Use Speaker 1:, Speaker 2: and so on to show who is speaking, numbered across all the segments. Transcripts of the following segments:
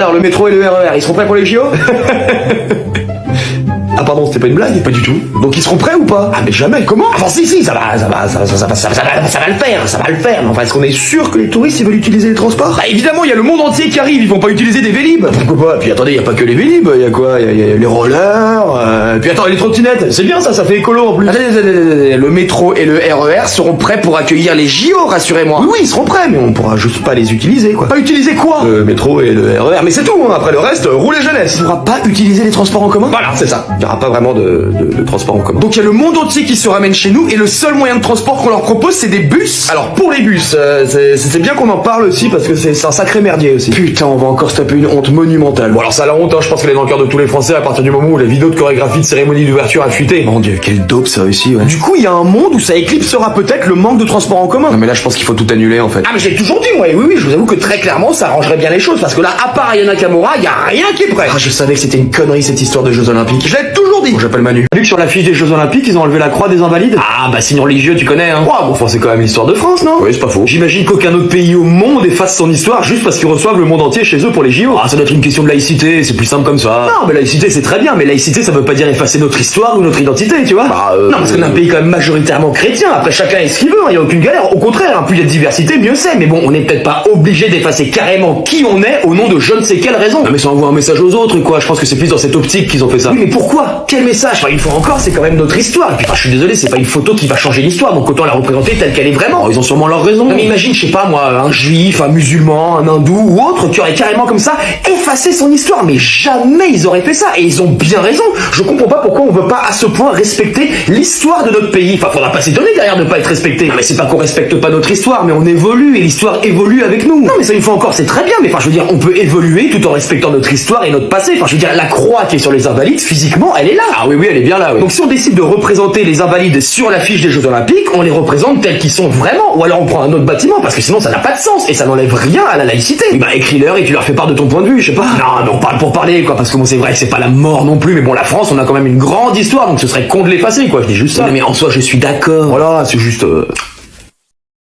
Speaker 1: alors le métro et le RER, ils seront prêts pour les JO? Ah pardon, c'était pas une blague? Pas du tout. Donc ils seront prêts ou pas? Ah mais jamais, comment? Enfin si, ça va le faire, ça va le faire. Mais enfin, est-ce qu'on est sûr que les touristes ils veulent utiliser les transports? Bah évidemment, il y a le monde entier qui arrive, ils vont pas utiliser des Vélib. Pourquoi pas? Puis attendez, y a pas que les Vélib, y a quoi? Y a les rollers, puis attends, les trottinettes, c'est bien ça fait écolo en plus. Attendez, le métro et le RER seront prêts pour accueillir les JO, rassurez-moi. Oui, ils seront prêts, mais on pourra juste pas les utiliser quoi. Pas utiliser quoi? Le métro et le RER, mais c'est tout, hein. Après le reste, roulez jeunesse. On pourra pas utiliser les transports en commun? Voilà, c'est ça. Il y aura pas vraiment de transport en commun. Donc il y a le monde entier qui se ramène chez nous et le seul moyen de transport qu'on leur propose c'est des bus. Alors pour les bus, c'est bien qu'on en parle aussi parce que c'est un sacré merdier aussi. Putain, on va encore se taper une honte monumentale. Bon alors ça la honte, hein, je pense qu'elle est dans le cœur de tous les Français à partir du moment où la vidéo de chorégraphie de cérémonie d'ouverture a fuité. Mon dieu, quelle dope ça aussi, ouais. Du coup il y a un monde où ça éclipsera peut-être le manque de transport en commun. Non mais là je pense qu'il faut tout annuler en fait. Ah mais j'ai toujours dit moi, oui, je vous avoue que très clairement ça arrangerait bien les choses parce que là à part Ayana Kamura, y a rien qui est prêt. Ah, je savais que c'était une connerie cette histoire de Jeux Olympiques. Je l'ai toujours dit. Bon, j'appelle Manu. Vu que sur la fiche des Jeux Olympiques, ils ont enlevé la croix des invalides. Ah bah signe religieux, tu connais hein. Ouais, bon enfin c'est quand même l'histoire de France, non? Oui, c'est pas faux. J'imagine qu'aucun autre pays au monde efface son histoire juste parce qu'ils reçoent le monde entier chez eux pour les JO. Ah, ça doit être une question de laïcité, c'est plus simple comme ça. Non, mais laïcité c'est très bien, mais laïcité ça veut pas dire effacer notre histoire ou notre identité, tu vois. Bah, non, parce qu'on est un pays quand même majoritairement chrétien, après chacun est ce qu'il veut, hein, y a aucune galère. Au contraire, hein, plus il y a de diversité, mieux c'est. Mais bon, on est peut-être pas obligé d'effacer carrément qui on est au nom de je ne sais quelle raison. Non mais ça envoie un message aux autres, quoi. Je pense que c'est plus dans cette optique qu'ils ont fait ça. Oui, mais pourquoi? Quel message? Enfin, une fois encore, c'est quand même notre histoire. Et puis, enfin, je suis désolé, c'est pas une photo qui va changer l'histoire, donc autant la représenter telle qu'elle est vraiment. Oh, ils ont sûrement leur raison. Non, mais imagine, je sais pas moi, un juif, un musulman, un hindou ou autre qui aurait carrément comme ça effacé son histoire. Mais jamais ils auraient fait ça. Et ils ont bien raison. Je comprends pas pourquoi on veut pas à ce point respecter l'histoire de notre pays. Enfin, faudra pas s'étonner derrière de pas être respecté. Non, mais c'est pas qu'on respecte pas notre histoire, mais on évolue et l'histoire évolue avec nous. Non, mais ça une fois encore, c'est très bien. Mais enfin, je veux dire, on peut évoluer tout en respectant notre histoire et notre passé. Enfin, je veux dire, la croix qui est sur les invalides, physiquement, elle est là. Ah oui, elle est bien là. Oui. Donc si on décide de représenter les invalides sur l'affiche des Jeux Olympiques, on les représente tels qu'ils sont vraiment, ou alors on prend un autre bâtiment, parce que sinon ça n'a pas de sens, et ça n'enlève rien à la laïcité. Bah écris-leur et tu leur fais part de ton point de vue, je sais pas. Non, mais on parle pour parler, quoi, parce que bon c'est vrai que c'est pas la mort non plus, mais bon la France on a quand même une grande histoire, donc ce serait con de l'effacer, quoi, je dis juste ça. Mais en soi je suis d'accord. Voilà, c'est juste...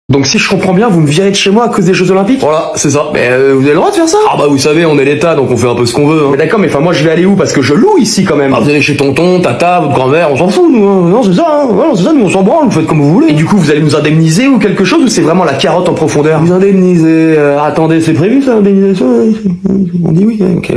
Speaker 1: Donc si je comprends bien, vous me virez de chez moi à cause des Jeux Olympiques? Voilà, c'est ça. Mais vous avez le droit de faire ça? Ah bah vous savez, on est l'État, donc on fait un peu ce qu'on veut. Hein. Mais d'accord, mais enfin moi je vais aller où? Parce que je loue ici quand même. Ah, vous allez chez tonton, tata, votre grand-mère, on s'en fout nous. Hein. Non c'est ça, hein. Voilà, c'est ça, nous on s'en branle, vous faites comme vous voulez. Et du coup vous allez nous indemniser ou quelque chose ou c'est vraiment la carotte en profondeur? Vous indemniser, attendez, c'est prévu ça, indemnisation? On dit oui, ok.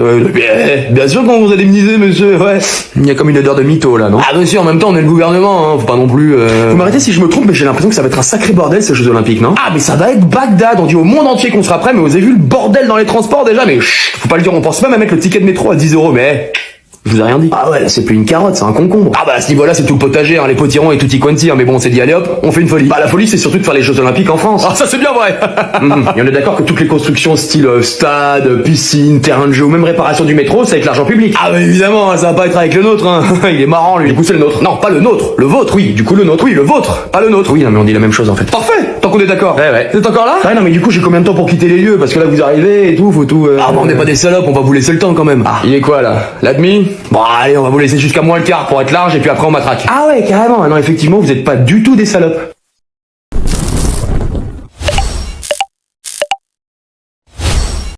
Speaker 1: Bien sûr qu'on vous indemniser monsieur, ouais. Il y a comme une odeur de mytho là, non? Ah monsieur, en même temps on est le gouvernement, hein. Faut pas non plus... Vous m'arrêtez si je me trompe, mais j'ai l'impression que ça va être un sacré bordel ces Jeux Olympiques, non? Ah mais ça va être Bagdad, on dit au monde entier qu'on sera prêt, mais vous avez vu le bordel dans les transports déjà, mais chut, faut pas le dire, on pense même à mettre le ticket de métro à 10 €, mais... Je vous ai rien dit. Ah ouais, là c'est plus une carotte, c'est un concombre. Ah bah à ce niveau-là c'est tout le potager, hein, les potirons et tutti quanti, hein, mais bon on s'est dit allez hop, on fait une folie. Bah la folie c'est surtout de faire les Jeux Olympiques en France. Ah ça c'est bien vrai. Et on est d'accord que toutes les constructions style stade, piscine, terrain de jeu ou même réparation du métro, c'est avec l'argent public. Ah bah évidemment, ça va pas être avec le nôtre, hein. Il est marrant lui. Du coup c'est le nôtre. Non, pas le nôtre, le vôtre, oui. Du coup le nôtre, oui, le vôtre, pas le nôtre. Oui, non mais on dit la même chose en fait. Parfait, tant qu'on est d'accord. Ouais. Vous êtes encore là? Ouais non mais du coup j'ai combien de temps pour quitter les lieux? Parce que là vous arrivez et tout, faut tout... Ah bah on n'est pas des salopes, on va vous laisser le temps quand même. Ah, il est quoi là? L'admi? Bon allez, on va vous laisser jusqu'à moins le quart pour être large et puis après on matraque. Ah ouais, carrément. Non, effectivement, vous êtes pas du tout des salopes.